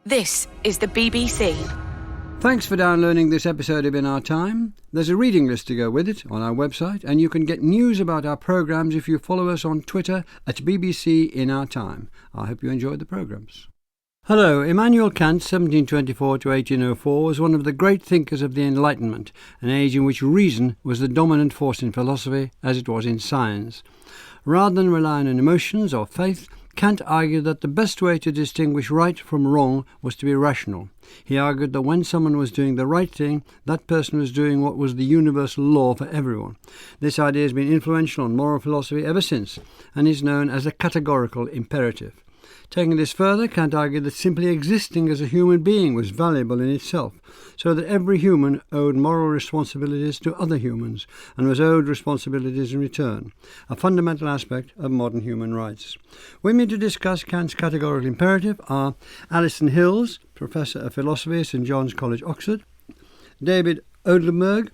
This is the BBC. Thanks for downloading this episode of In Our Time. There's a reading list to go with it on our website, and you can get news about our programmes if you follow us on Twitter at BBC In Our Time. I hope you enjoyed the programmes. Hello, Immanuel Kant, 1724 to 1804, was one of the great thinkers of the Enlightenment, an age in which reason was the dominant force in philosophy as it was in science. Rather than relying on emotions or faith, Kant argued that the best way to distinguish right from wrong was to be rational. He argued that when someone was doing the right thing, that person was doing what was the universal law for everyone. This idea has been influential on moral philosophy ever since, and is known as a categorical imperative. Taking this further, Kant argued that simply existing as a human being was valuable in itself, so that every human owed moral responsibilities to other humans, and was owed responsibilities in return, a fundamental aspect of modern human rights. With me to discuss Kant's categorical imperative are Alison Hills, Professor of Philosophy at St John's College, Oxford, David Oderberg,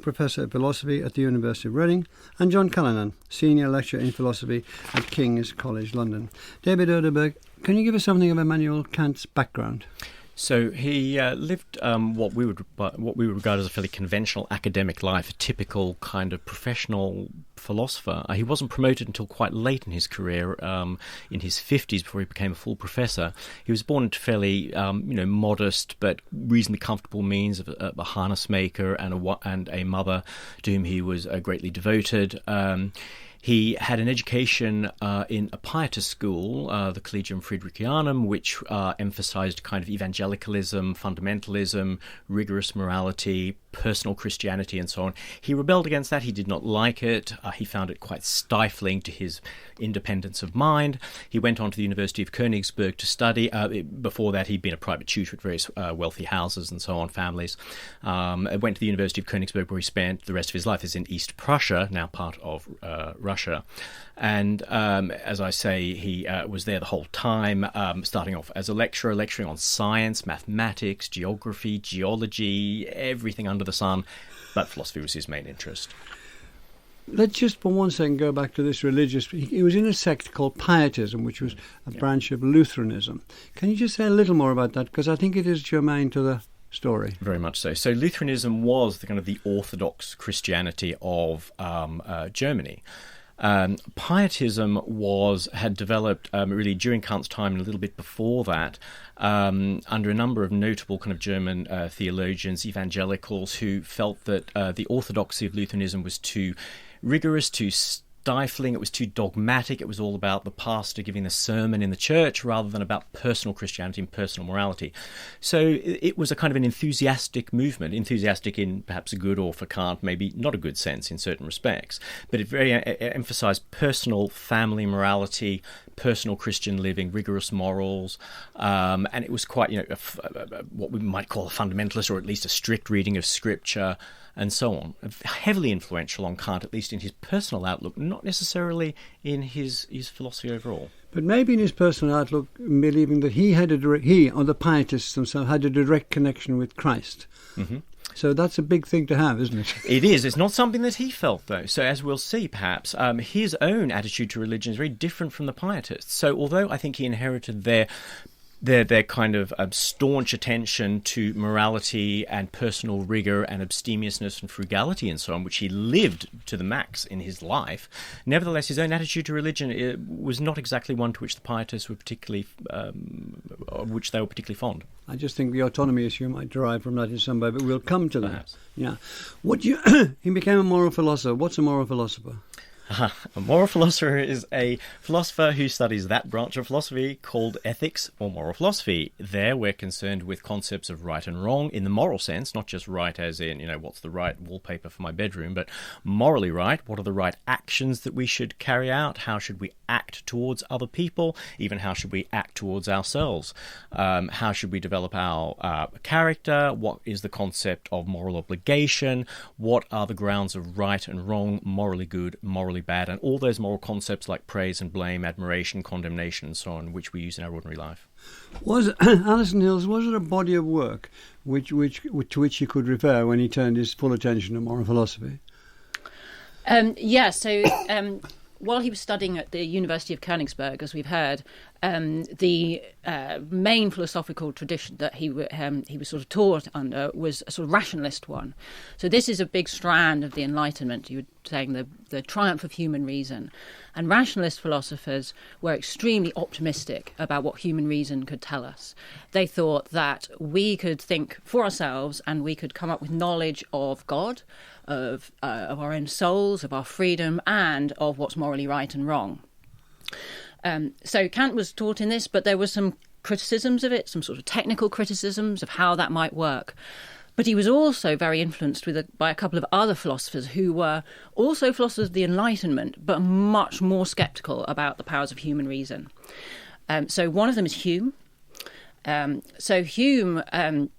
Professor of Philosophy at the University of Reading, and John Callanan, Senior Lecturer in Philosophy at King's College London. David Oderberg, can you give us something of Immanuel Kant's background? So he lived what we would regard as a fairly conventional academic life, a typical kind of professional philosopher. He wasn't promoted until quite late in his career, in his 50s, before he became a full professor. He was born into fairly, modest but reasonably comfortable means of a harness maker and a mother to whom he was greatly devoted. He had an education in a pietist school, the Collegium Fridericianum, which emphasized kind of evangelicalism, fundamentalism, rigorous morality, personal Christianity, and so on. He rebelled against that. He did not like it. He found it quite stifling to his independence of mind. He went on to the University of Königsberg to study. Before that, he'd been a private tutor at various wealthy houses and so on, families. Went to the University of Königsberg, where he spent the rest of his life. Is in East Prussia, now part of Russia. And as I say, he was there the whole time, starting off as a lecturer, lecturing on science, mathematics, geography, geology, everything under the sun, but philosophy was his main interest. Let's just for one second go back to this religious. He was in a sect called Pietism, which was a branch of Lutheranism. Can you just say a little more about that? Because I think it is germane to the story. Very much so. So Lutheranism was the kind of the orthodox Christianity of Germany. Pietism had developed really during Kant's time and a little bit before that, under a number of notable kind of German theologians, evangelicals, who felt that the orthodoxy of Lutheranism was too rigorous, too stifling, it was too dogmatic. It was all about the pastor giving the sermon in the church rather than about personal Christianity and personal morality. So it was a kind of an enthusiastic movement, enthusiastic in perhaps a good, or for Kant maybe not a good sense in certain respects, but it very emphasized personal family morality, personal Christian living, rigorous morals, and it was quite, what we might call a fundamentalist, or at least a strict reading of scripture, and so on. Heavily influential on Kant, at least in his personal outlook, not necessarily in his philosophy overall. But maybe in his personal outlook, believing that he or the Pietists themselves had a direct connection with Christ. Mm-hmm. So that's a big thing to have, isn't it? It is. It's not something that he felt, though. So as we'll see, perhaps, his own attitude to religion is very different from the Pietists. So although I think he inherited their kind of staunch attention to morality and personal rigor and abstemiousness and frugality and so on, which he lived to the max in his life, nevertheless, his own attitude to religion was not exactly one to which the Pietists were particularly fond. I just think the autonomy issue might derive from that in some way, but we'll come to that. Perhaps. Yeah. He became a moral philosopher. What's a moral philosopher? A moral philosopher is a philosopher who studies that branch of philosophy called ethics or moral philosophy. There we're concerned with concepts of right and wrong in the moral sense, not just right as in, what's the right wallpaper for my bedroom, but morally right. What are the right actions that we should carry out? How should we act towards other people? Even how should we act towards ourselves? How should we develop our character? What is the concept of moral obligation? What are the grounds of right and wrong, morally good, morally bad, and all those moral concepts like praise and blame, admiration, condemnation, and so on, which we use in our ordinary life. Was Alison Hills, was it a body of work to which he could refer when he turned his full attention to moral philosophy? So while he was studying at the University of Königsberg, as we've heard, the main philosophical tradition that he was sort of taught under was a sort of rationalist one. So this is a big strand of the Enlightenment. You were saying the triumph of human reason. And rationalist philosophers were extremely optimistic about what human reason could tell us. They thought that we could think for ourselves and we could come up with knowledge of God, of our own souls, of our freedom, and of what's morally right and wrong. So Kant was taught in this, but there were some criticisms of it, some sort of technical criticisms of how that might work. But he was also very influenced by a couple of other philosophers who were also philosophers of the Enlightenment, but much more sceptical about the powers of human reason. So one of them is Hume. So Hume had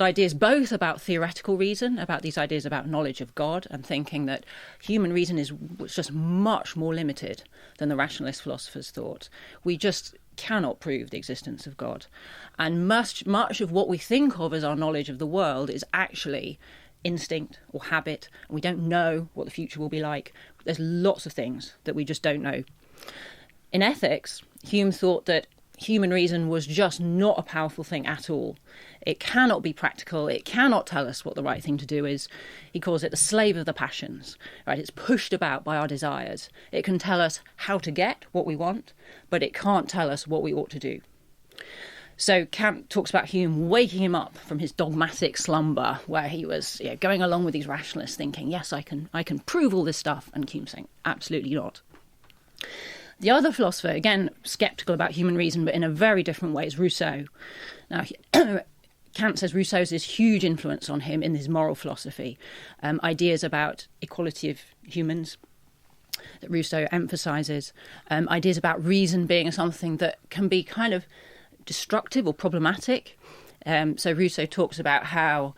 ideas both about theoretical reason, about these ideas about knowledge of God, and thinking that human reason was just much more limited than the rationalist philosophers thought. We just cannot prove the existence of God. And much of what we think of as our knowledge of the world is actually instinct or habit, and we don't know what the future will be like. There's lots of things that we just don't know. In ethics, Hume thought that human reason was just not a powerful thing at all. It cannot be practical. It cannot tell us what the right thing to do is. He calls it the slave of the passions. Right? It's pushed about by our desires. It can tell us how to get what we want, but it can't tell us what we ought to do. So Kant talks about Hume waking him up from his dogmatic slumber, where he was going along with these rationalists, thinking, "Yes, I can prove all this stuff," and Hume saying, "Absolutely not." The other philosopher, again, sceptical about human reason, but in a very different way, is Rousseau. Now, Kant says Rousseau's this huge influence on him in his moral philosophy, ideas about equality of humans that Rousseau emphasises, ideas about reason being something that can be kind of destructive or problematic. So Rousseau talks about how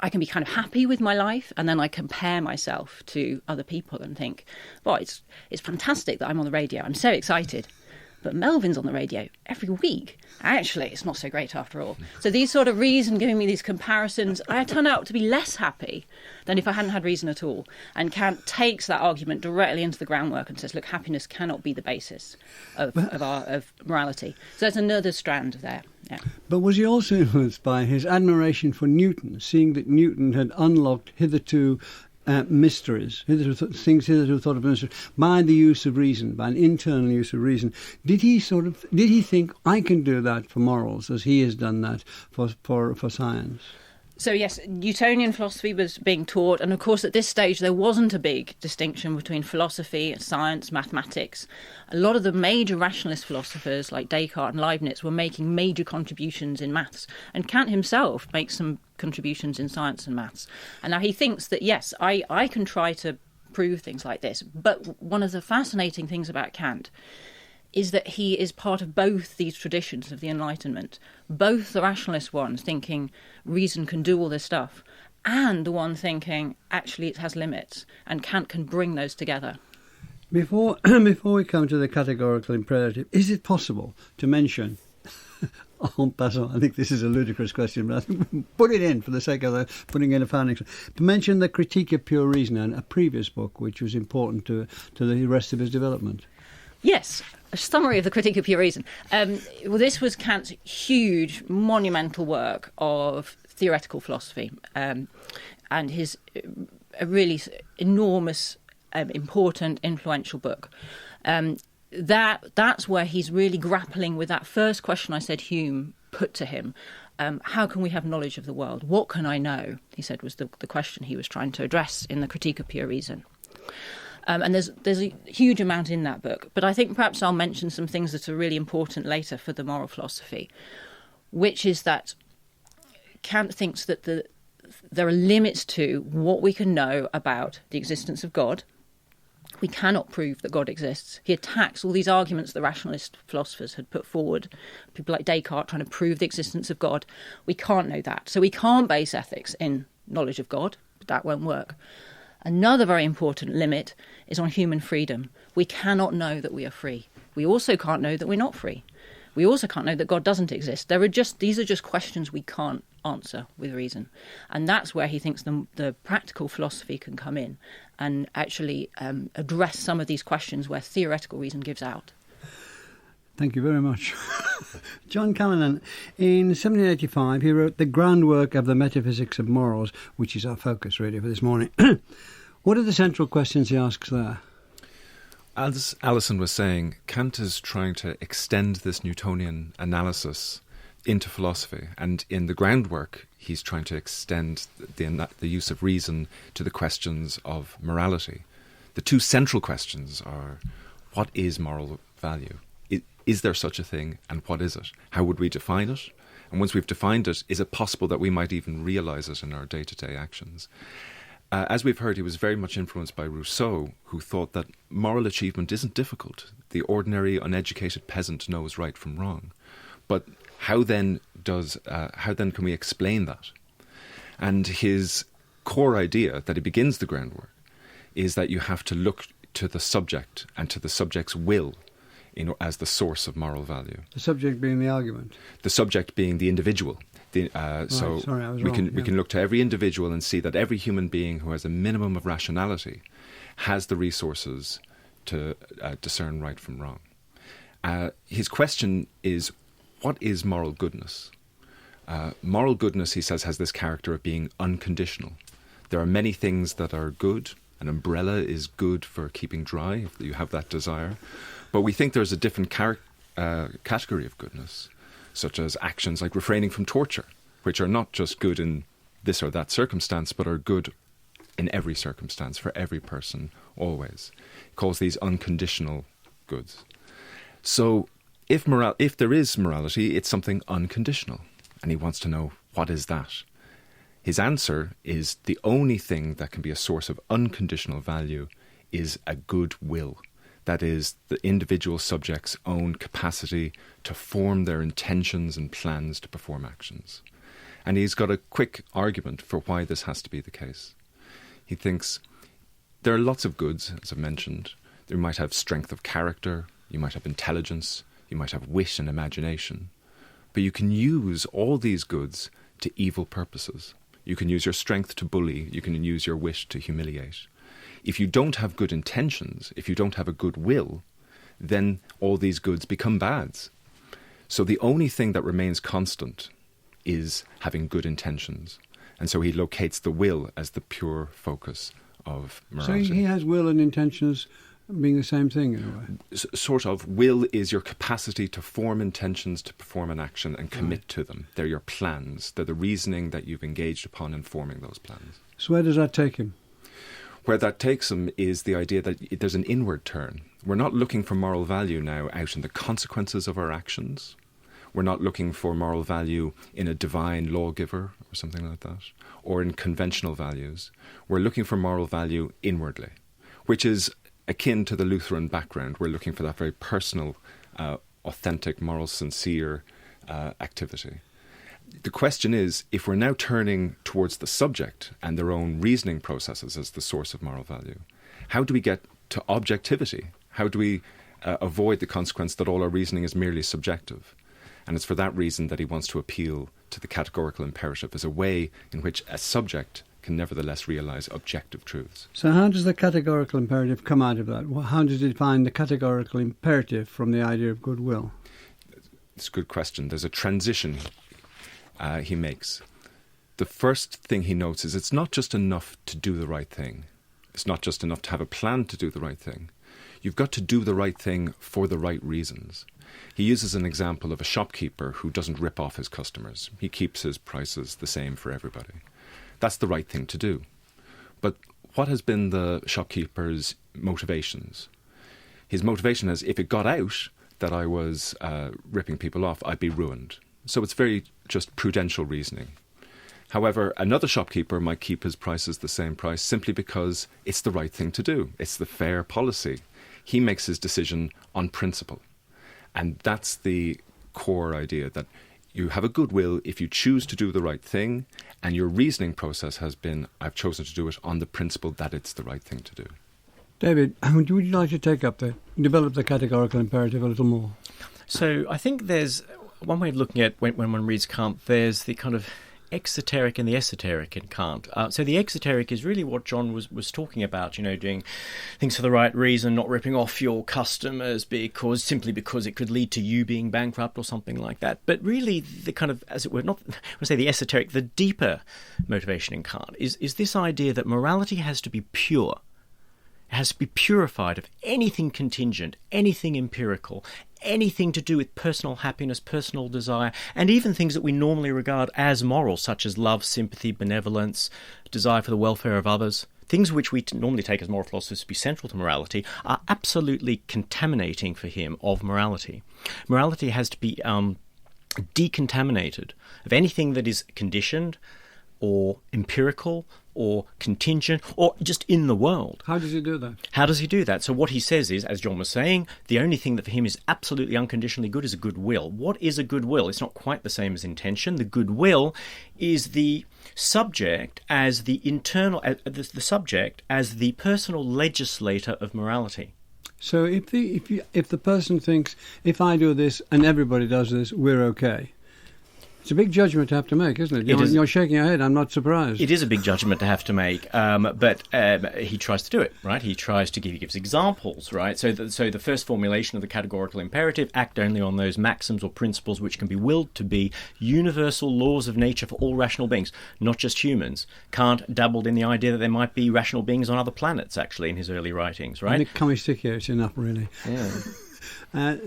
I can be kind of happy with my life, and then I compare myself to other people and think, well, it's fantastic that I'm on the radio. I'm so excited. But Melvin's on the radio every week. Actually, it's not so great after all. So these sort of reason giving me these comparisons, I turn out to be less happy than if I hadn't had reason at all. And Kant takes that argument directly into the groundwork and says, look, happiness cannot be the basis of morality. So there's another strand there. Yeah. But was he also influenced by his admiration for Newton, seeing that Newton had unlocked hitherto mysteries, things hitherto thought of mysteries, by the use of reason, by an internal use of reason? Did he think, I can do that for morals as he has done that for science? So yes, Newtonian philosophy was being taught, and of course at this stage there wasn't a big distinction between philosophy, science, mathematics. A lot of the major rationalist philosophers like Descartes and Leibniz were making major contributions in maths, and Kant himself makes some contributions in science and maths. And now he thinks that yes, I can try to prove things like this, but one of the fascinating things about Kant is that he is part of both these traditions of the Enlightenment, both the rationalist ones thinking reason can do all this stuff, and the one thinking actually it has limits, and Kant can bring those together. Before we come to the categorical imperative, is it possible to mention, en passant, I think this is a ludicrous question, but I think put it in for the sake of putting in a founding, to mention the Critique of Pure Reason, and a previous book which was important to the rest of his development? Yes, a summary of the Critique of Pure Reason. Well, this was Kant's huge, monumental work of theoretical philosophy, and his a really enormous, important, influential book. That's where he's really grappling with that first question I said Hume put to him. How can we have knowledge of the world? What can I know? He said was the question he was trying to address in the Critique of Pure Reason. And there's a huge amount in that book. But I think perhaps I'll mention some things that are really important later for the moral philosophy, which is that Kant thinks that there are limits to what we can know about the existence of God. We cannot prove that God exists. He attacks all these arguments the rationalist philosophers had put forward, people like Descartes trying to prove the existence of God. We can't know that. So we can't base ethics in knowledge of God. That won't work. Another very important limit is on human freedom. We cannot know that we are free. We also can't know that we're not free. We also can't know that God doesn't exist. These are just questions we can't answer with reason. And that's where he thinks the practical philosophy can come in and actually address some of these questions where theoretical reason gives out. Thank you very much. John Callanan, in 1785, he wrote The Groundwork of the Metaphysics of Morals, which is our focus really for this morning. What are the central questions he asks there? As Alison was saying, Kant is trying to extend this Newtonian analysis into philosophy, and in The Groundwork, he's trying to extend the use of reason to the questions of morality. The two central questions are, what is moral value? Is there such a thing, and what is it? How would we define it? And once we've defined it, is it possible that we might even realise it in our day-to-day actions? As we've heard, he was very much influenced by Rousseau, who thought that moral achievement isn't difficult. The ordinary, uneducated peasant knows right from wrong. But how then can we explain that? And his core idea that he begins The Groundwork is that you have to look to the subject and to the subject's will as the source of moral value. The subject being the argument. The subject being the individual. We can look to every individual and see that every human being who has a minimum of rationality has the resources to discern right from wrong. His question is, what is moral goodness? Moral goodness, he says, has this character of being unconditional. There are many things that are good. An umbrella is good for keeping dry if you have that desire. But we think there's a different category of goodness, such as actions like refraining from torture, which are not just good in this or that circumstance, but are good in every circumstance, for every person, always. He calls these unconditional goods. So if there is morality, it's something unconditional, and he wants to know, what is that? His answer is the only thing that can be a source of unconditional value is a good will. That is, the individual subject's own capacity to form their intentions and plans to perform actions. And he's got a quick argument for why this has to be the case. He thinks there are lots of goods, as I've mentioned. You might have strength of character, you might have intelligence, you might have wit and imagination. But you can use all these goods to evil purposes. You can use your strength to bully, you can use your wit to humiliate. If you don't have good intentions, if you don't have a good will, then all these goods become bads. So the only thing that remains constant is having good intentions. And so he locates the will as the pure focus of morality. So he has will and intentions being the same thing in a way? Sort of. Will is your capacity to form intentions, to perform an action and commit to them. They're your plans. They're the reasoning that you've engaged upon in forming those plans. So where does that take him? Where that takes him is the idea that there's an inward turn. We're not looking for moral value now out in the consequences of our actions. We're not looking for moral value in a divine lawgiver or something like that, or in conventional values. We're looking for moral value inwardly, which is akin to the Lutheran background. We're looking for that very personal, authentic, moral, sincere activity. The question is, if we're now turning towards the subject and their own reasoning processes as the source of moral value, how do we get to objectivity? How do we avoid the consequence that all our reasoning is merely subjective? And it's for that reason that he wants to appeal to the categorical imperative as a way in which a subject can nevertheless realise objective truths. So how does the categorical imperative come out of that? How does he define the categorical imperative from the idea of goodwill? It's a good question. There's a transition he makes. The first thing he notes is it's not just enough to do the right thing. It's not just enough to have a plan to do the right thing. You've got to do the right thing for the right reasons. He uses an example of a shopkeeper who doesn't rip off his customers. He keeps his prices the same for everybody. That's the right thing to do. But what has been the shopkeeper's motivations? His motivation is, if it got out that I was ripping people off, I'd be ruined. So it's very just prudential reasoning. However, another shopkeeper might keep his prices the same price simply because it's the right thing to do. It's the fair policy. He makes his decision on principle. And that's the core idea, that you have a goodwill if you choose to do the right thing, and your reasoning process has been, I've chosen to do it on the principle that it's the right thing to do. David, would you like to develop the categorical imperative a little more? So I think there's one way of looking at when one reads Kant, there's the kind of exoteric and the esoteric in Kant. So the exoteric is really what John was talking about, doing things for the right reason, not ripping off your customers simply because it could lead to you being bankrupt or something like that. But really the kind of, as it were, not, I would say the esoteric, the deeper motivation in Kant is this idea that morality has to be pure. It has to be purified of anything contingent, anything empirical, anything to do with personal happiness, personal desire, and even things that we normally regard as moral, such as love, sympathy, benevolence, desire for the welfare of others. Things which we normally take as moral philosophers to be central to morality are absolutely contaminating for him of morality. Morality has to be decontaminated of anything that is conditioned or empirical or contingent or just in the world. How does he do that? How does he do that? So what he says is, as John was saying, the only thing that for him is absolutely unconditionally good is a good will. What is a good will? It's not quite the same as intention. The good will is the subject as the internal, the subject as the personal legislator of morality. So if the person thinks, if I do this and everybody does this, we're okay. It's a big judgment to have to make, isn't it? You're shaking your head. I'm not surprised. It is a big judgment to have to make, but he tries to do it, right? He gives examples, right? So the first formulation of the categorical imperative, act only on those maxims or principles which can be willed to be universal laws of nature for all rational beings, not just humans. Kant dabbled in the idea that there might be rational beings on other planets, actually, in his early writings, right? And it comes stick here, it's enough, really. Yeah.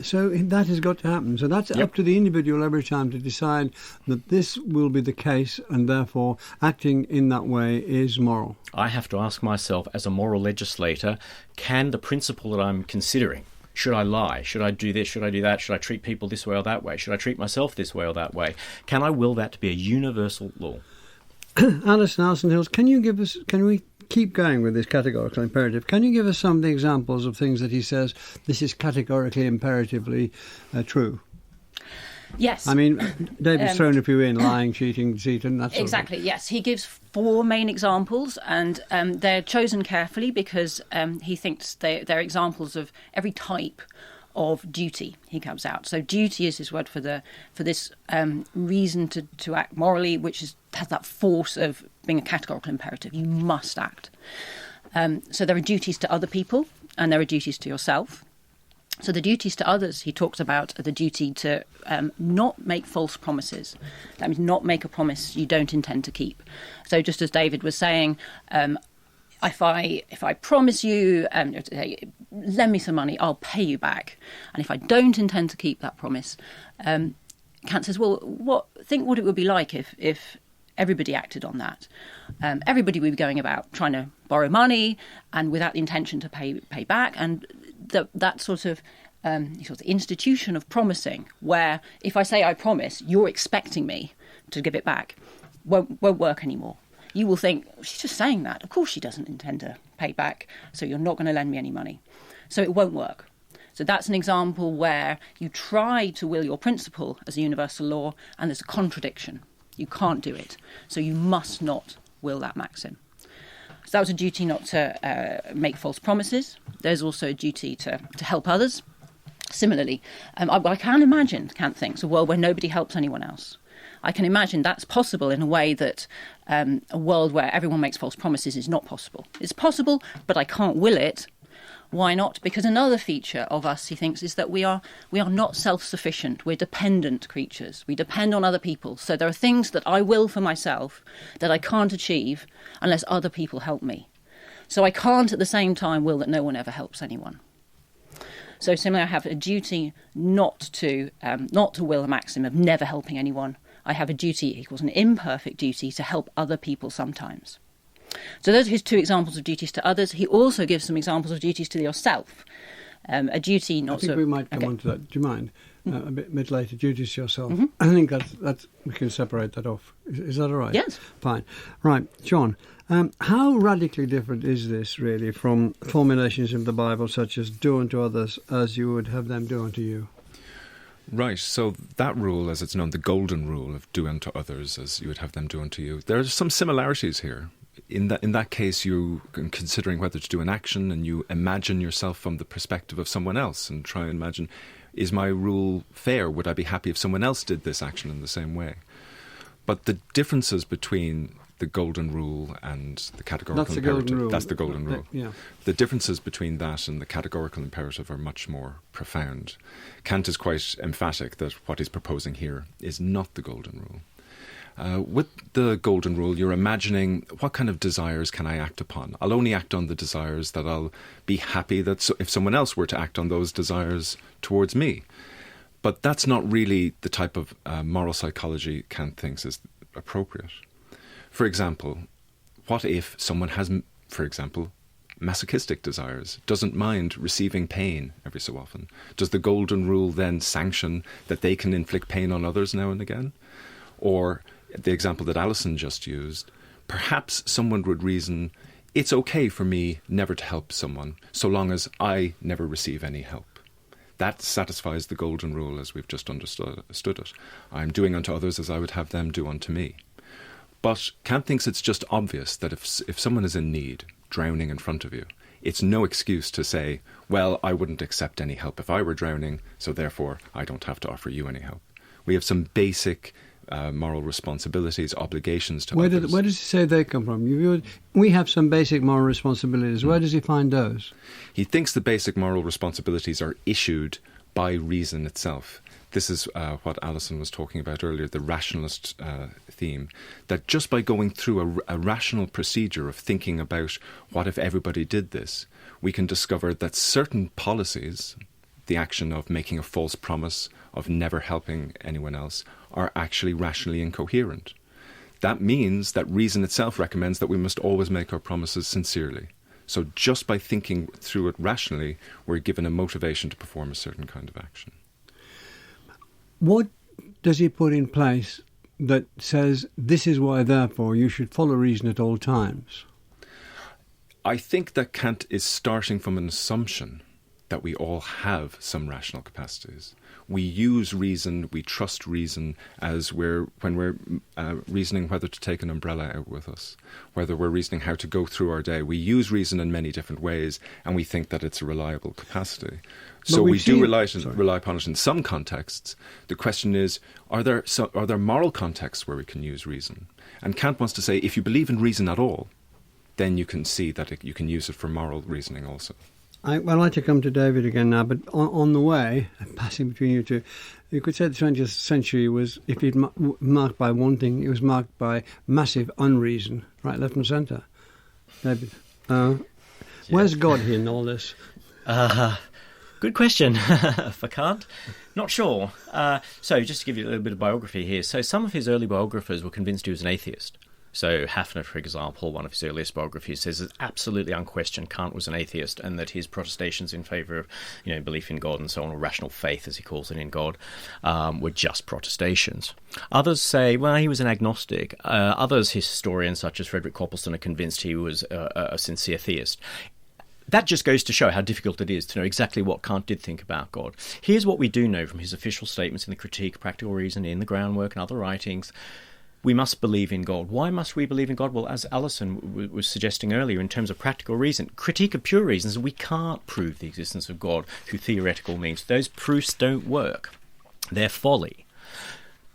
So that has got to happen. So that's up to the individual every time to decide that this will be the case, and therefore acting in that way is moral. I have to ask myself, as a moral legislator, can the principle that I'm considering, should I lie? Should I do this? Should I do that? Should I treat people this way or that way? Should I treat myself this way or that way? Can I will that to be a universal law? Alison Hills, can we keep going with this categorical imperative? Can you give us some of the examples of things that he says this is categorically imperatively true? Yes. I mean, David's thrown a few in: lying, cheating, deceit, and that sort exactly. of thing. Yes, he gives 4 main examples, and they're chosen carefully because he thinks they're examples of every type of duty he comes out. So duty is his word for this reason to act morally, which has that force of being a categorical imperative. You must act. So there are duties to other people and there are duties to yourself. So the duties to others he talks about are the duty to not make false promises. That means not make a promise you don't intend to keep. So just as David was saying, if I promise you, lend me some money, I'll pay you back. And if I don't intend to keep that promise, Kant says, well, think what it would be like if everybody acted on that. Everybody would be going about trying to borrow money and without the intention to pay back. And that sort of institution of promising, where if I say I promise, you're expecting me to give it back, won't work anymore. You will think, she's just saying that. Of course she doesn't intend to pay back, so you're not going to lend me any money. So it won't work. So that's an example where you try to will your principle as a universal law, and there's a contradiction. You can't do it. So you must not will that maxim. So that was a duty not to make false promises. There's also a duty to help others. Similarly, I can imagine, Kant thinks, a world where nobody helps anyone else. I can imagine that's possible in a way that a world where everyone makes false promises is not possible. It's possible, but I can't will it. Why not? Because another feature of us, he thinks, is that we are not self-sufficient. We're dependent creatures. We depend on other people. So there are things that I will for myself that I can't achieve unless other people help me. So I can't at the same time will that no one ever helps anyone. So similarly, I have a duty not to will a maxim of never helping anyone. I have a duty, he calls an imperfect duty, to help other people sometimes. So those are his 2 examples of duties to others. He also gives some examples of duties to yourself. A duty not to... I think we might come on to that. Do you mind? A bit later, duties to yourself. Mm-hmm. I think that's we can separate that off. Is that all right? Yes. Fine. Right, John, how radically different is this, really, from formulations of the Bible, such as do unto others as you would have them do unto you? Right, so that rule, as it's known, the golden rule of do unto others as you would have them do unto you, there are some similarities here. In that case, you're considering whether to do an action and you imagine yourself from the perspective of someone else and try and imagine Is my rule fair? Would I be happy if someone else did this action in the same way? But the differences between the golden rule and the categorical imperative... That's the golden rule. Yeah. The differences between that and the categorical imperative are much more profound. Kant is quite emphatic that what he's proposing here is not the golden rule. With the golden rule, you're imagining what kind of desires can I act upon? I'll only act on the desires that I'll be happy that if someone else were to act on those desires towards me. But that's not really the type of moral psychology Kant thinks is appropriate. For example, what if someone has, for example, masochistic desires, doesn't mind receiving pain every so often? Does the golden rule then sanction that they can inflict pain on others now and again? Or the example that Alison just used, perhaps someone would reason, it's okay for me never to help someone so long as I never receive any help. That satisfies the golden rule as we've just understood it. I'm doing unto others as I would have them do unto me. But Kant thinks it's just obvious that if someone is in need, drowning in front of you, it's no excuse to say, well, I wouldn't accept any help if I were drowning, so therefore I don't have to offer you any help. We have some basic moral responsibilities, obligations to others. Where does he say they come from? We have some basic moral responsibilities. Where does he find those? He thinks the basic moral responsibilities are issued by reason itself. This is what Alison was talking about earlier, the rationalist theme, that just by going through a rational procedure of thinking about what if everybody did this, we can discover that certain policies, the action of making a false promise, of never helping anyone else, are actually rationally incoherent. That means that reason itself recommends that we must always make our promises sincerely. So just by thinking through it rationally, we're given a motivation to perform a certain kind of action. What does he put in place that says, this is why, therefore, you should follow reason at all times? I think that Kant is starting from an assumption that we all have some rational capacities. We use reason, we trust reason as when we're reasoning whether to take an umbrella out with us, whether we're reasoning how to go through our day. We use reason in many different ways, and we think that it's a reliable capacity. So we do rely upon it in some contexts. The question is, are there moral contexts where we can use reason? And Kant wants to say, if you believe in reason at all, then you can see that you can use it for moral reasoning also. I'd like to come to David again now, but on the way, passing between you two, you could say the 20th century was, if it's marked by one thing, it was marked by massive unreason, right, left and centre. David, where's God in all this? Good question for Kant. Not sure. So just to give you a little bit of biography here. So some of his early biographers were convinced he was an atheist. So Hafner, for example, one of his earliest biographies, says it's absolutely unquestioned Kant was an atheist and that his protestations in favour of belief in God and so on, or rational faith, as he calls it, in God, were just protestations. Others say, well, he was an agnostic. Others, historians such as Frederick Copleston, are convinced he was a sincere theist. That just goes to show how difficult it is to know exactly what Kant did think about God. Here's what we do know from his official statements in the Critique of Practical Reason, in the Groundwork and other writings. We must believe in God. Why must we believe in God? Well, as Alison was suggesting earlier, in terms of practical reason, Critique of Pure Reason is we can't prove the existence of God through theoretical means. Those proofs don't work. They're folly.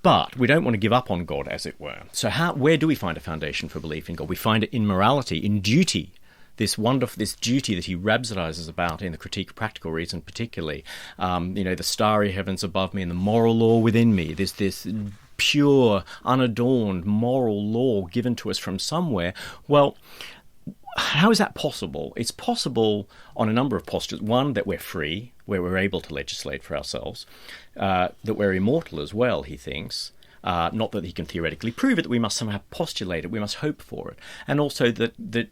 But we don't want to give up on God, as it were. So where do we find a foundation for belief in God? We find it in morality, in duty. This duty that he rhapsodizes about in the Critique of Practical Reason, particularly, the starry heavens above me and the moral law within me. There's this pure, unadorned moral law given to us from somewhere. Well, how is that possible? It's possible on a number of postulates. One, that we're free, where we're able to legislate for ourselves, that we're immortal as well, he thinks. Not that he can theoretically prove it, that we must somehow postulate it, we must hope for it. And also that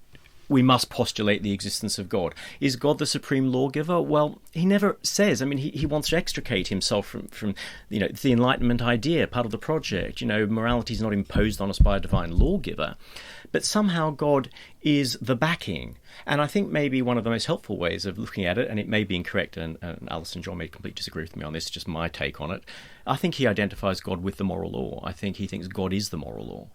we must postulate the existence of God. Is God the supreme lawgiver? Well, he never says. I mean, he wants to extricate himself from the Enlightenment idea, part of the project. Morality is not imposed on us by a divine lawgiver. But somehow God is the backing. And I think maybe one of the most helpful ways of looking at it, and it may be incorrect, and Alison John may completely disagree with me on this, it's just my take on it, I think he identifies God with the moral law. I think he thinks God is the moral law.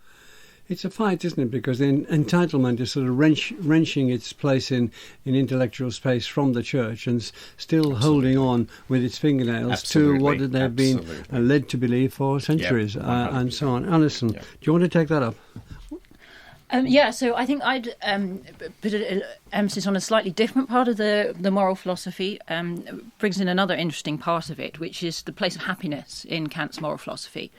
It's a fight, isn't it? Because the entitlement is sort of wrenching its place in intellectual space from the church and still holding on with its fingernails to what they've been led to believe for centuries, and so on. Alison, do you want to take that up? So I think I'd put an emphasis on a slightly different part of the moral philosophy. Brings in another interesting part of it, which is the place of happiness in Kant's moral philosophy.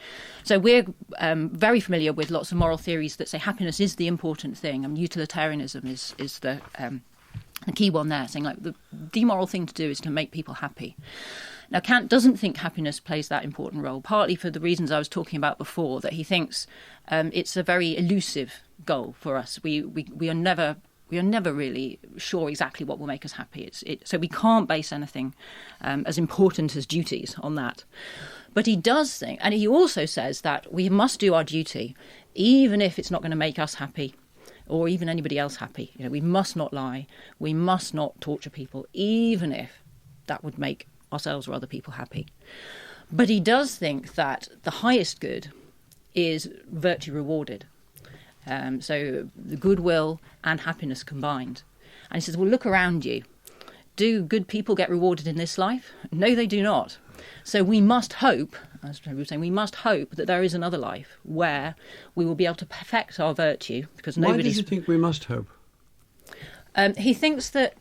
So we're very familiar with lots of moral theories that say happiness is the important thing, and utilitarianism is the key one there, saying like the moral thing to do is to make people happy. Now, Kant doesn't think happiness plays that important role, partly for the reasons I was talking about before, that he thinks it's a very elusive goal for us. We are never really sure exactly what will make us happy. So we can't base anything as important as duties on that. But he does think, and he also says that we must do our duty, even if it's not going to make us happy, or even anybody else happy. We must not lie. We must not torture people, even if that would make ourselves or other people happy. But he does think that the highest good is virtue rewarded. So the goodwill and happiness combined. And he says, well, look around you. Do good people get rewarded in this life? No, they do not. So we must hope, as we were saying, we must hope that there is another life where we will be able to perfect our virtue. Because Why does he think we must hope? He thinks that,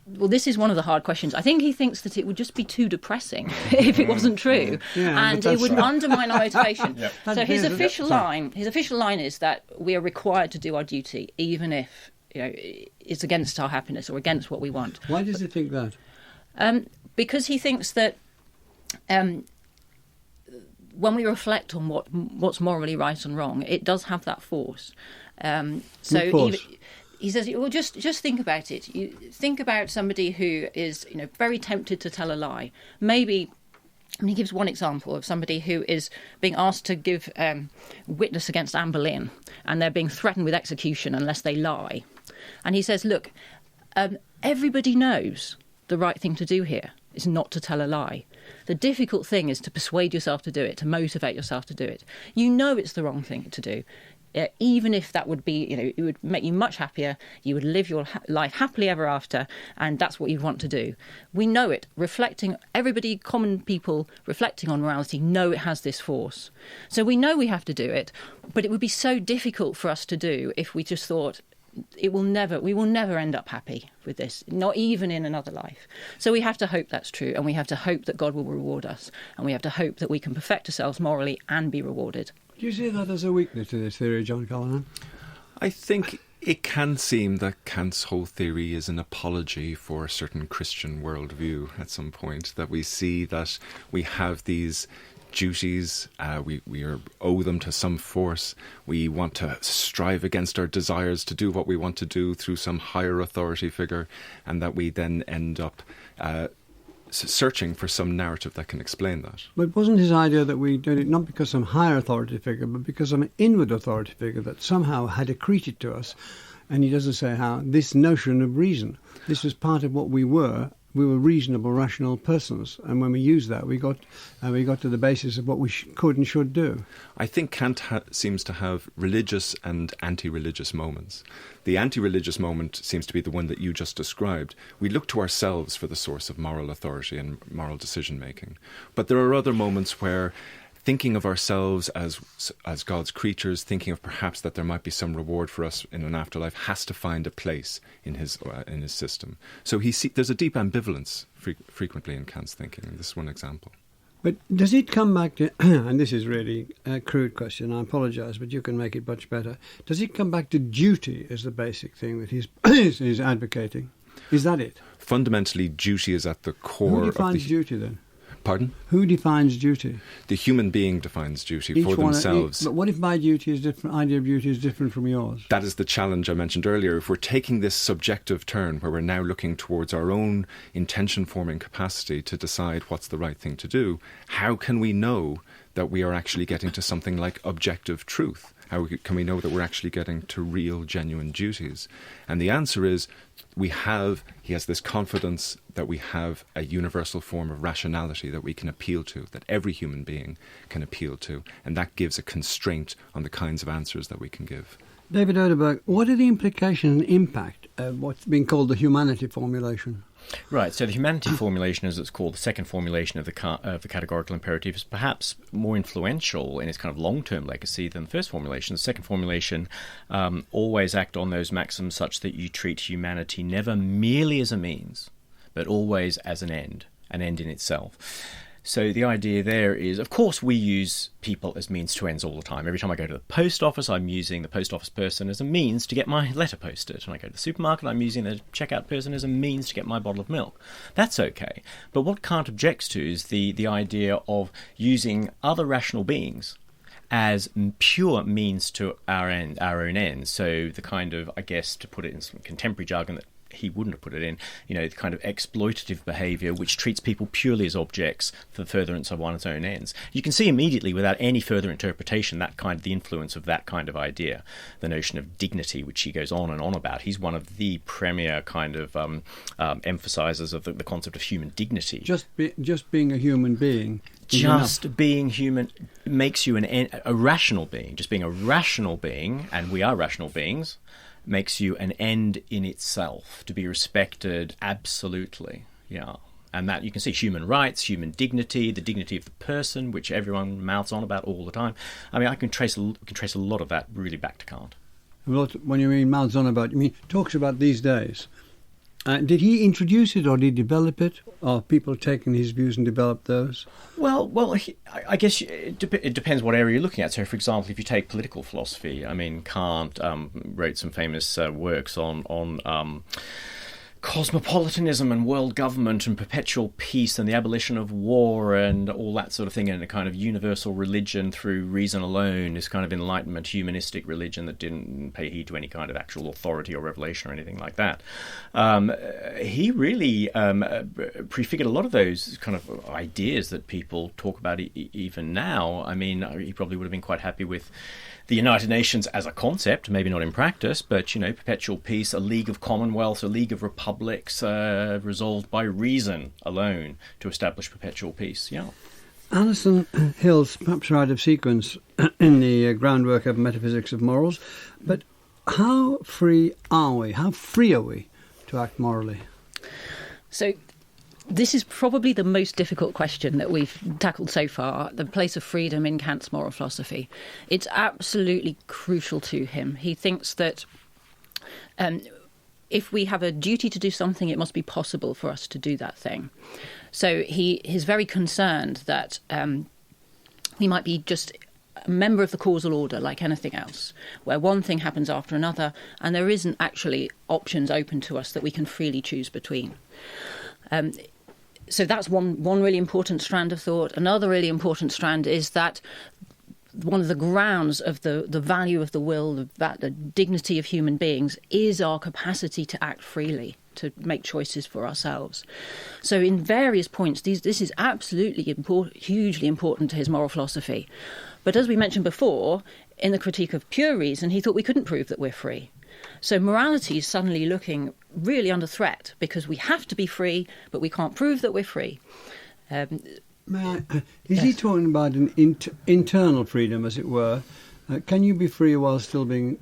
well, this is one of the hard questions. I think he thinks that it would just be too depressing if it wasn't true, and it would undermine our motivation. So his official line is that we are required to do our duty, even if it's against our happiness or against what we want. Why does he think that? Because he thinks that when we reflect on what's morally right and wrong, it does have that force. He says, well, just think about it. You think about somebody who is, very tempted to tell a lie. Maybe, he gives one example of somebody who is being asked to give witness against Anne Boleyn, and they're being threatened with execution unless they lie. And he says, look, everybody knows the right thing to do here is not to tell a lie. The difficult thing is to persuade yourself to do it, to motivate yourself to do it. You know it's the wrong thing to do. Even if that would be, it would make you much happier, you would live your life happily ever after, and that's what you'd want to do. We know it. Common people reflecting on morality know it has this force. So we know we have to do it, but it would be so difficult for us to do if we just thought, we will never end up happy with this, not even in another life. So we have to hope that's true, and we have to hope that God will reward us, and we have to hope that we can perfect ourselves morally and be rewarded. Do you see that as a weakness to this theory, John Callanan? I think it can seem that Kant's whole theory is an apology for a certain Christian worldview at some point, that we see that we have these duties, we owe them to some force, we want to strive against our desires to do what we want to do through some higher authority figure, and that we then end up searching for some narrative that can explain that. But wasn't his idea that we did it not because some higher authority figure, but because some inward authority figure that somehow had accreted to us, and he doesn't say how, this notion of reason. This was part of what we were. We were reasonable, rational persons, and when we used that, we got to the basis of what we could and should do. I think Kant seems to have religious and anti-religious moments. The anti-religious moment seems to be the one that you just described. We look to ourselves for the source of moral authority and moral decision-making. But there are other moments where thinking of ourselves as God's creatures, thinking of perhaps that there might be some reward for us in an afterlife, has to find a place in his system. So there's a deep ambivalence frequently in Kant's thinking. This is one example. But does it come back to, and this is really a crude question, I apologise, but you can make it much better. Does it come back to duty as the basic thing that he's advocating? Is that it? Fundamentally, duty is at the core of Who defines duty then? Pardon? Who defines duty? The human being defines duty for themselves. But what if my duty is different? Idea of duty is different from yours? That is the challenge I mentioned earlier. If we're taking this subjective turn where we're now looking towards our own intention-forming capacity to decide what's the right thing to do, how can we know that we are actually getting to something like objective truth? Can we know that we're actually getting to real, genuine duties? And the answer is he has this confidence that we have a universal form of rationality that we can appeal to, that every human being can appeal to, and that gives a constraint on the kinds of answers that we can give. David Oderberg, what are the implications and impact of what's being called the humanity formulation? Right, so the humanity formulation, as it's called, the second formulation of the categorical imperative, is perhaps more influential in its kind of long-term legacy than the first formulation. The second formulation always act on those maxims such that you treat humanity never merely as a means, but always as an end in itself. So the idea there is, of course, we use people as means to ends all the time. Every time I go to the post office, I'm using the post office person as a means to get my letter posted. When I go to the supermarket, I'm using the checkout person as a means to get my bottle of milk. That's okay. But what Kant objects to is the idea of using other rational beings as pure means to our own ends. So the kind of, I guess, to put it in some contemporary jargon that he wouldn't have put it in, the kind of exploitative behaviour which treats people purely as objects for the furtherance of one's own ends. You can see immediately, without any further interpretation, the influence of that kind of idea, the notion of dignity, which he goes on and on about. He's one of the premier kind of emphasisers of the concept of human dignity. Just being a human being. Just being human makes you a rational being. Just being a rational being, and we are rational beings, makes you an end in itself, to be respected absolutely. Yeah. And that you can see human rights, human dignity, the dignity of the person, which everyone mouths on about all the time. I mean, I can trace a lot of that really back to Kant. When you mean mouths on about, you mean talks about these days. Did he introduce it or did he develop it? Or people taking his views and developed those? Well, I guess it depends what area you're looking at. So, for example, if you take political philosophy, I mean, Kant wrote some famous works on cosmopolitanism and world government and perpetual peace and the abolition of war and all that sort of thing, and a kind of universal religion through reason alone, this kind of Enlightenment humanistic religion that didn't pay heed to any kind of actual authority or revelation or anything like that. He really prefigured a lot of those kind of ideas that people talk about even now. I mean, he probably would have been quite happy with the United Nations as a concept, maybe not in practice, but, perpetual peace, a league of commonwealths, a league of republics resolved by reason alone to establish perpetual peace. Yeah. Alison Hill's perhaps right of sequence in the groundwork of metaphysics of morals, but how free are we? How free are we to act morally? So this is probably the most difficult question that we've tackled so far, the place of freedom in Kant's moral philosophy. It's absolutely crucial to him. He thinks that if we have a duty to do something, it must be possible for us to do that thing. So he is very concerned that we might be just a member of the causal order like anything else, where one thing happens after another and there isn't actually options open to us that we can freely choose between. So that's one really important strand of thought. Another really important strand is that one of the grounds of the value of the will, the dignity of human beings, is our capacity to act freely, to make choices for ourselves. So in various points, this is absolutely hugely important to his moral philosophy. But as we mentioned before, in the Critique of Pure Reason, he thought we couldn't prove that we're free. So morality is suddenly looking really under threat because we have to be free, but we can't prove that we're free. Is he talking about an internal freedom, as it were? Can you be free while still being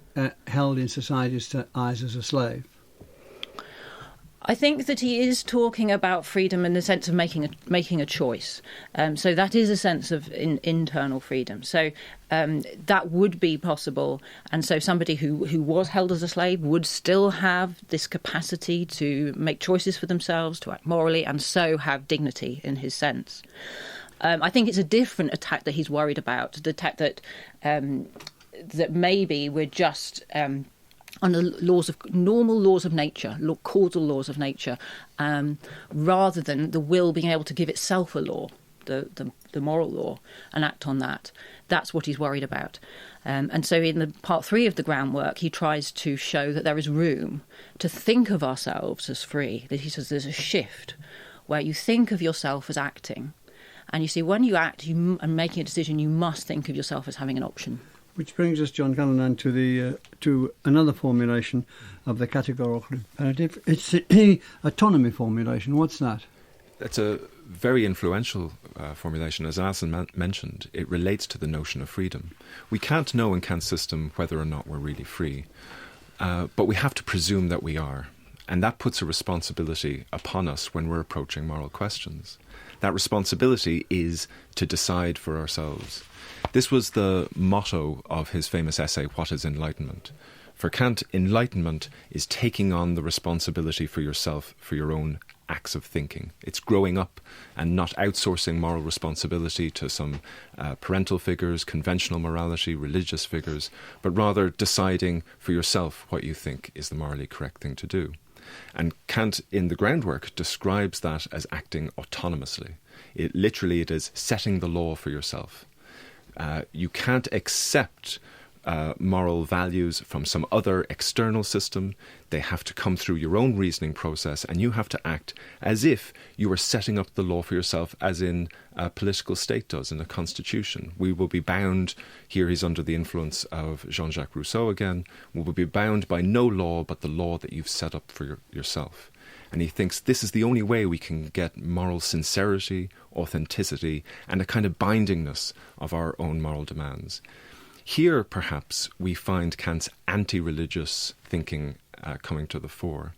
held in society's eyes as a slave? I think that he is talking about freedom in the sense of making a choice. So that is a sense of internal freedom. So that would be possible. And so somebody who was held as a slave would still have this capacity to make choices for themselves, to act morally, and so have dignity in his sense. I think it's a different attack that he's worried about, the attack that maybe we're just under normal laws of nature, causal laws of nature, rather than the will being able to give itself a law, the moral law, and act on that. That's what he's worried about. And so in the part 3 of the groundwork, he tries to show that there is room to think of ourselves as free. That he says there's a shift where you think of yourself as acting. And you see, when you act and making a decision, you must think of yourself as having an option. Which brings us, John Callanan, to another formulation of the categorical imperative. It's the autonomy formulation. What's that? That's a very influential formulation. As Alison mentioned, it relates to the notion of freedom. We can't know in Kant's system whether or not we're really free, but we have to presume that we are. And that puts a responsibility upon us when we're approaching moral questions. That responsibility is to decide for ourselves. This was the motto of his famous essay, What is Enlightenment? For Kant, enlightenment is taking on the responsibility for yourself, for your own acts of thinking. It's growing up and not outsourcing moral responsibility to some parental figures, conventional morality, religious figures, but rather deciding for yourself what you think is the morally correct thing to do. And Kant, in the groundwork, describes that as acting autonomously. It is setting the law for yourself. You can't accept moral values from some other external system. They have to come through your own reasoning process, and you have to act as if you were setting up the law for yourself, as in a political state does in a constitution. We will be bound, here he's under the influence of Jean-Jacques Rousseau again, we will be bound by no law but the law that you've set up for yourself. And he thinks this is the only way we can get moral sincerity, authenticity, and a kind of bindingness of our own moral demands. Here, perhaps, we find Kant's anti-religious thinking coming to the fore.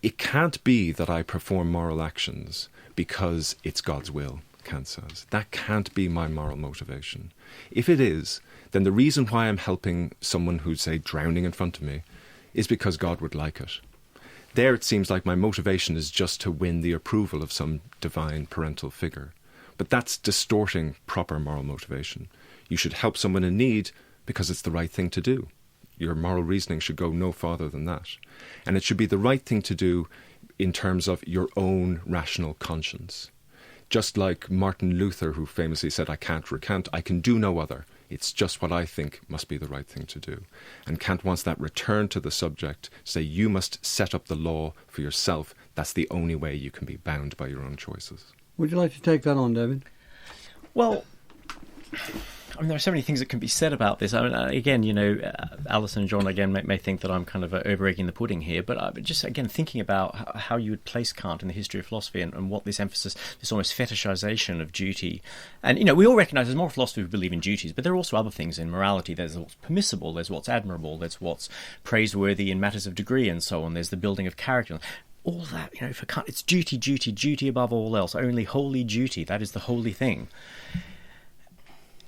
It can't be that I perform moral actions because it's God's will, Kant says. That can't be my moral motivation. If it is, then the reason why I'm helping someone who's, say, drowning in front of me is because God would like it. There it seems like my motivation is just to win the approval of some divine parental figure. But that's distorting proper moral motivation. You should help someone in need because it's the right thing to do. Your moral reasoning should go no farther than that. And it should be the right thing to do in terms of your own rational conscience. Just like Martin Luther, who famously said, I can't recant, I can do no other. It's just what I think must be the right thing to do. And Kant wants that return to the subject, say you must set up the law for yourself. That's the only way you can be bound by your own choices. Would you like to take that on, David? Well, I mean, there are so many things that can be said about this. I mean, again, Alison and John, again, may think that I'm kind of over-egging the pudding here, but just, again, thinking about how you would place Kant in the history of philosophy and what this emphasis, this almost fetishization of duty. And, we all recognise there's more philosophers who believe in duties, but there are also other things in morality. There's what's permissible, there's what's admirable, there's what's praiseworthy in matters of degree and so on. There's the building of character. All that, for Kant, it's duty above all else, only holy duty. That is the holy thing.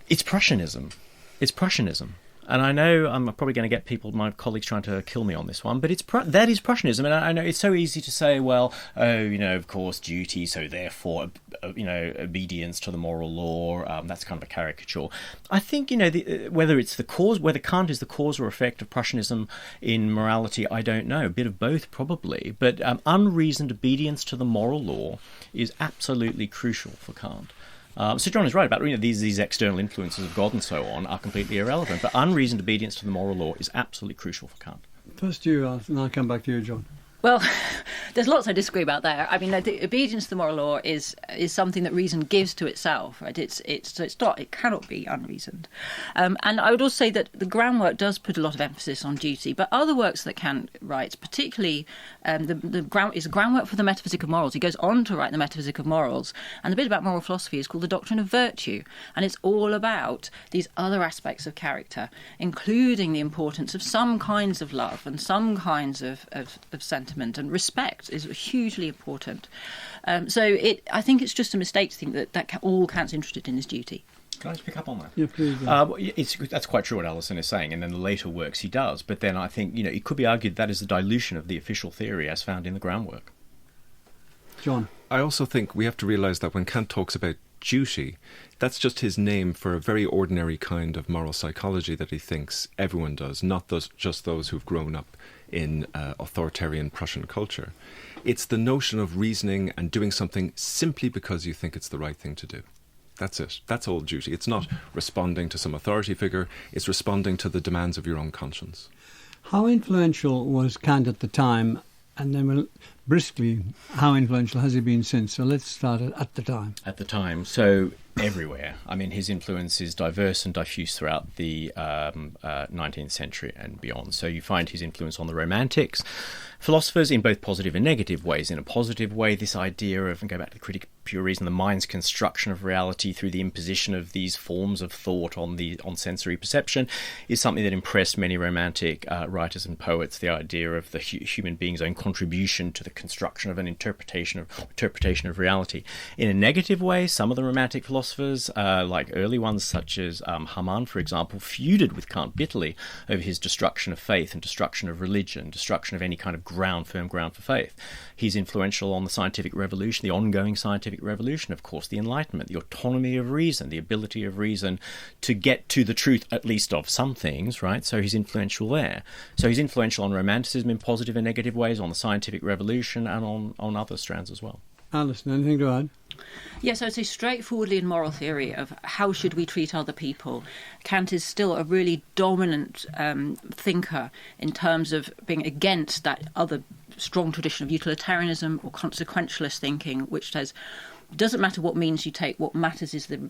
It's Prussianism. And I know I'm probably going to get my colleagues trying to kill me on this one, but that is Prussianism. And I know it's so easy to say, well, of course, duty, so therefore, obedience to the moral law, that's kind of a caricature. I think, whether Kant is the cause or effect of Prussianism in morality, I don't know. A bit of both, probably. But unreasoned obedience to the moral law is absolutely crucial for Kant. So John is right about these external influences of God and so on are completely irrelevant, but unreasoned obedience to the moral law is absolutely crucial for Kant. First you, and I'll come back to you, John. Well, there's lots I disagree about there. I mean, the obedience to the moral law is something that reason gives to itself, right? It cannot be unreasoned. And I would also say that the groundwork does put a lot of emphasis on duty, but other works that Kant writes, particularly the groundwork for the Metaphysic of Morals. He goes on to write the Metaphysic of Morals, and the bit about moral philosophy is called the Doctrine of Virtue, and it's all about these other aspects of character, including the importance of some kinds of love and some kinds of sentiment. And respect is hugely important. I think it's just a mistake to think that all Kant's interested in is duty. Can I just pick up on that? Yeah, please. That's quite true what Alison is saying, and then the later works he does. But then I think, it could be argued that is the dilution of the official theory as found in the groundwork. John? I also think we have to realise that when Kant talks about duty, that's just his name for a very ordinary kind of moral psychology that he thinks everyone does, not just those who've grown up in authoritarian Prussian culture. It's the notion of reasoning and doing something simply because you think it's the right thing to do. That's it. That's all duty. It's not responding to some authority figure. It's responding to the demands of your own conscience. How influential was Kant at the time, and then we'll briskly. How influential has he been since? So let's start at the time. At the time, so everywhere. I mean, his influence is diverse and diffuse throughout the 19th century and beyond. So you find his influence on the Romantics, philosophers in both positive and negative ways. In a positive way, this idea of, and go back to the Critique of Pure Reason, the mind's construction of reality through the imposition of these forms of thought on sensory perception, is something that impressed many Romantic writers and poets. The idea of the human being's own contribution to the construction of an interpretation of reality. In a negative way, some of the Romantic philosophers, like early ones such as Hamann, for example, feuded with Kant bitterly over his destruction of faith and destruction of religion, destruction of any kind of firm ground for faith. He's influential on the scientific revolution, the ongoing scientific revolution, of course, the Enlightenment, the autonomy of reason, the ability of reason to get to the truth, at least of some things, right? So he's influential there. So he's influential on Romanticism in positive and negative ways, on the scientific revolution, and on other strands as well. Alison, anything to add? Yes, I would say straightforwardly in moral theory of how should we treat other people, Kant is still a really dominant thinker in terms of being against that other strong tradition of utilitarianism or consequentialist thinking, which says it doesn't matter what means you take, what matters is the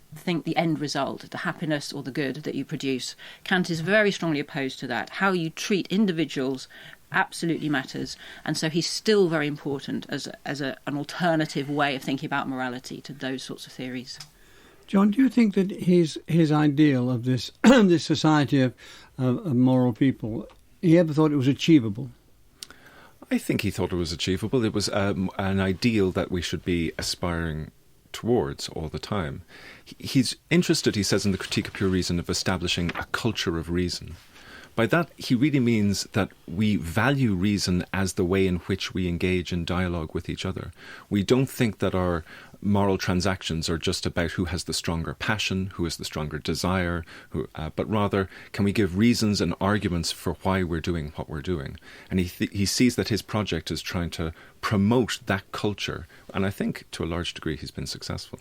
end result, the happiness or the good that you produce. Kant is very strongly opposed to that. How you treat individuals absolutely matters, and so he's still very important as an alternative way of thinking about morality to those sorts of theories. John, do you think that his ideal of this this society of moral people, he ever thought it was achievable? I think he thought it was achievable. It was an ideal that we should be aspiring towards all the time. He's interested, he says in the Critique of Pure Reason, of establishing a culture of reason. By that, he really means that we value reason as the way in which we engage in dialogue with each other. We don't think that our moral transactions are just about who has the stronger passion, who has the stronger desire, but rather can we give reasons and arguments for why we're doing what we're doing. And he sees that his project is trying to promote that culture, and I think to a large degree he's been successful.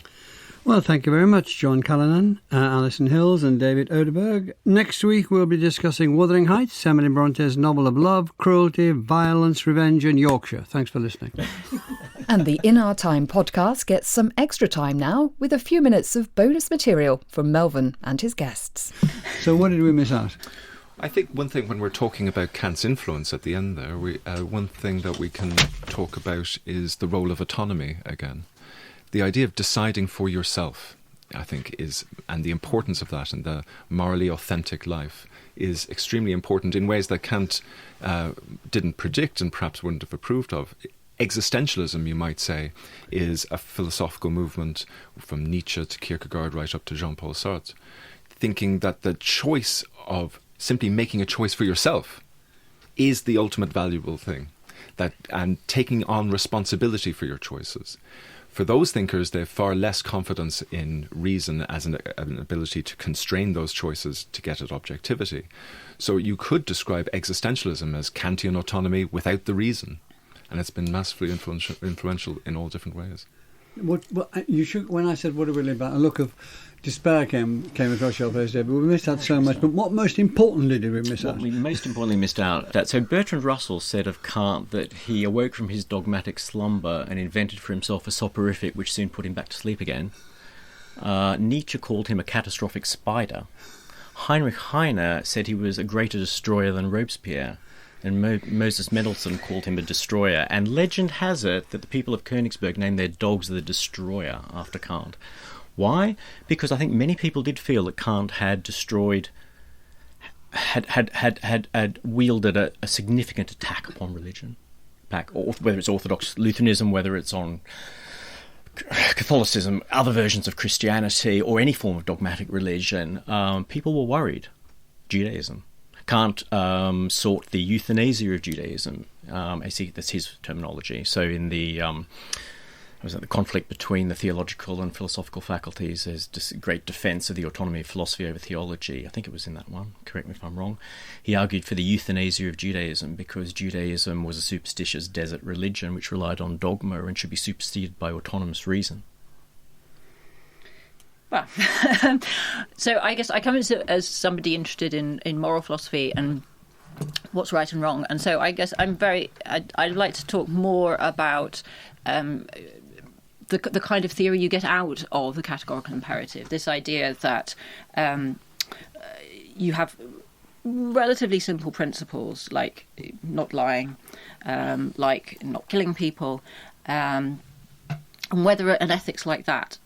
Well, thank you very much, John Callanan, Alison Hills and David Oderberg. Next week we'll be discussing Wuthering Heights, Emily Bronte's novel of love, cruelty, violence, revenge and Yorkshire. Thanks for listening. And the In Our Time podcast gets some extra time now with a few minutes of bonus material from Melvyn and his guests. So what did we miss out? I think one thing when we're talking about Kant's influence at the end there, one thing that we can talk about is the role of autonomy again. The idea of deciding for yourself, I think, and the importance of that in the morally authentic life is extremely important in ways that Kant didn't predict and perhaps wouldn't have approved of. Existentialism, you might say, is a philosophical movement from Nietzsche to Kierkegaard right up to Jean-Paul Sartre, thinking that the choice of simply making a choice for yourself is the ultimate valuable thing, and taking on responsibility for your choices. For those thinkers, they have far less confidence in reason as an ability to constrain those choices to get at objectivity. So you could describe existentialism as Kantian autonomy without the reason, and it's been massively influential in all different ways. When I said what do we live about, a look of despair came across your face, David. We missed out so much, but what most importantly did we miss out? What we most importantly missed out. So Bertrand Russell said of Kant that he awoke from his dogmatic slumber and invented for himself a soporific which soon put him back to sleep again. Nietzsche called him a catastrophic spider. Heinrich Heine said he was a greater destroyer than Robespierre. And Moses Mendelssohn called him a destroyer. And legend has it that the people of Königsberg named their dogs the Destroyer after Kant. Why? Because I think many people did feel that Kant had destroyed, had wielded a significant attack upon religion, whether it's Orthodox Lutheranism, whether it's on Catholicism, other versions of Christianity, or any form of dogmatic religion. People were worried. Judaism. Kant sought the euthanasia of Judaism. That's his terminology. So in the conflict between the theological and philosophical faculties, there's just great defence of the autonomy of philosophy over theology. I think it was in that one. Correct me if I'm wrong. He argued for the euthanasia of Judaism because Judaism was a superstitious desert religion which relied on dogma and should be superseded by autonomous reason. Well, so I guess I come as somebody interested in moral philosophy and what's right and wrong. And so I guess I'd like to talk more about the kind of theory you get out of the categorical imperative. This idea that you have relatively simple principles like not lying, like not killing people, and whether an ethics like that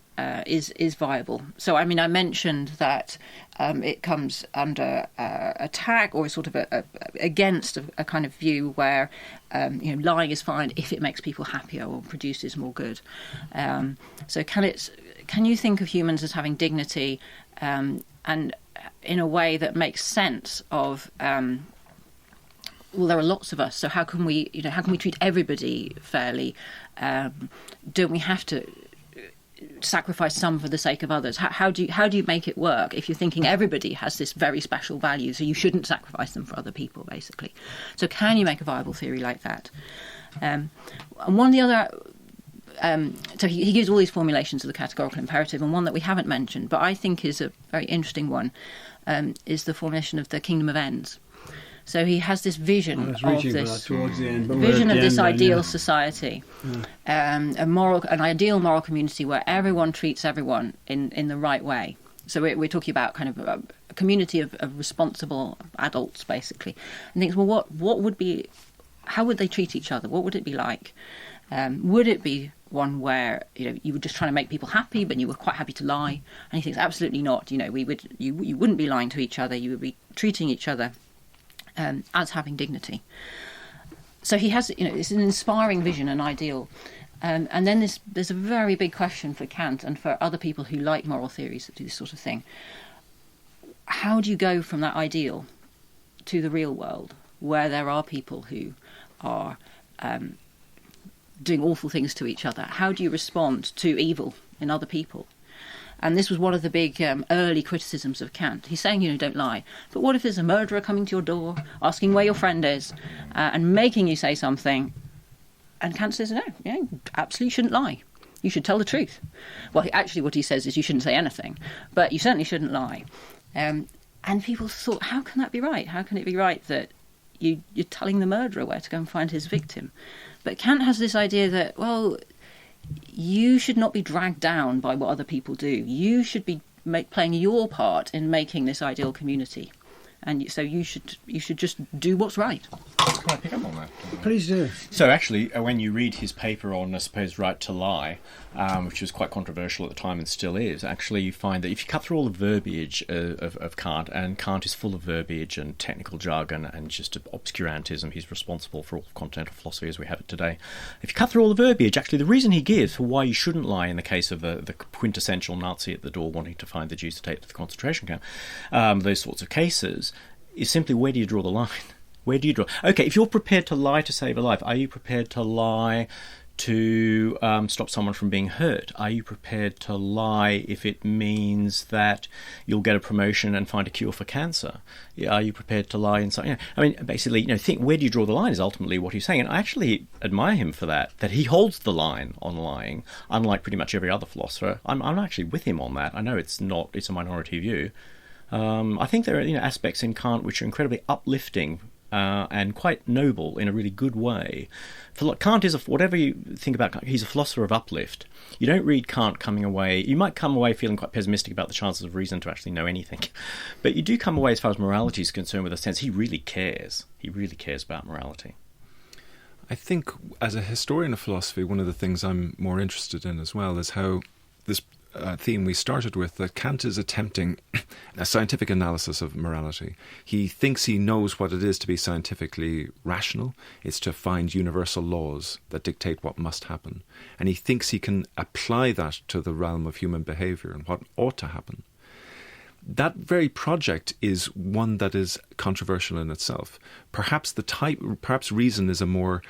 is viable. So, I mean, I mentioned that it comes under attack, or sort of against a kind of view where lying is fine if it makes people happier or produces more good. So, can you think of humans as having dignity, and in a way that makes sense of well, there are lots of us, so how can we treat everybody fairly? Don't we have to sacrifice some for the sake of others? How do you make it work if you're thinking everybody has this very special value, so you shouldn't sacrifice them for other people, basically? So can you make a viable theory like that? And one of the other so he gives all these formulations of the categorical imperative, and one that we haven't mentioned, but I think is a very interesting one, is the formulation of the kingdom of ends. So he has this vision of this ideal society, an ideal moral community where everyone treats everyone in the right way. So we're talking about kind of a community of responsible adults, basically. And thinks, well, how would they treat each other? What would it be like? Would it be one where you were just trying to make people happy, but you were quite happy to lie? And he thinks absolutely not. You wouldn't be lying to each other. You would be treating each other as having dignity. So he has, it's an inspiring vision, an ideal. And then there's a very big question for Kant and for other people who like moral theories that do this sort of thing. How do you go from that ideal to the real world, where there are people who are doing awful things to each other? How do you respond to evil in other people? And this was one of the big early criticisms of Kant. He's saying, don't lie. But what if there's a murderer coming to your door, asking where your friend is, and making you say something? And Kant says, no, you absolutely shouldn't lie. You should tell the truth. Well, actually what he says is you shouldn't say anything, but you certainly shouldn't lie. And people thought, how can that be right? How can it be right that you're telling the murderer where to go and find his victim? But Kant has this idea that, well, you should not be dragged down by what other people do. You should be playing your part in making this ideal community, and so you should just do what's right. Can I pick up on that? Please do. So actually, when you read his paper on, I suppose, right to lie, which was quite controversial at the time and still is, actually you find that if you cut through all the verbiage of Kant, and Kant is full of verbiage and technical jargon and just obscurantism, he's responsible for all continental philosophy as we have it today. If you cut through all the verbiage, actually the reason he gives for why you shouldn't lie in the case of the quintessential Nazi at the door wanting to find the Jews to take to the concentration camp, those sorts of cases, is simply, where do you draw the line? Where do you draw? Okay, if you're prepared to lie to save a life, are you prepared to lie to stop someone from being hurt? Are you prepared to lie if it means that you'll get a promotion and find a cure for cancer? Are you prepared to lie in something? I mean, basically, think where do you draw the line is ultimately what he's saying, and I actually admire him for that he holds the line on lying, unlike pretty much every other philosopher. I'm actually with him on that. I know it's a minority view. I think there are aspects in Kant which are incredibly uplifting and quite noble in a really good way. Kant is, whatever you think about Kant, he's a philosopher of uplift. You don't read Kant coming away, you might come away feeling quite pessimistic about the chances of reason to actually know anything, but you do come away, as far as morality is concerned, with a sense he really cares. He really cares about morality. I think, as a historian of philosophy, one of the things I'm more interested in as well is how this theme we started with, that Kant is attempting a scientific analysis of morality. He thinks he knows what it is to be scientifically rational. It's to find universal laws that dictate what must happen. And he thinks he can apply that to the realm of human behaviour and what ought to happen. That very project is one that is controversial in itself. Perhaps reason is a more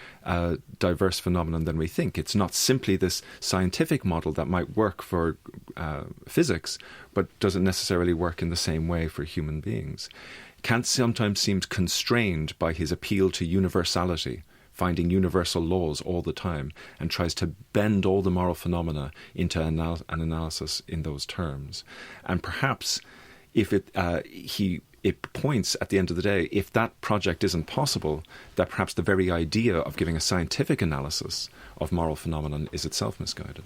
diverse phenomenon than we think. It's not simply this scientific model that might work for physics, but doesn't necessarily work in the same way for human beings. Kant sometimes seems constrained by his appeal to universality, finding universal laws all the time, and tries to bend all the moral phenomena into an analysis in those terms. And perhaps if it points at the end of the day, if that project isn't possible, that perhaps the very idea of giving a scientific analysis of moral phenomenon is itself misguided.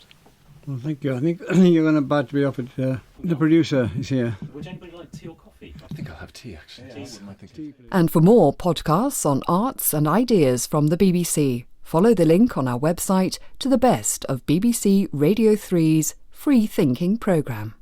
Well, thank you. I think you're about to be up at the producer is here. Would anybody like tea or coffee? I think I'll have tea, actually. And for more podcasts on arts and ideas from the BBC, follow the link on our website to the best of BBC Radio 3's Free Thinking programme.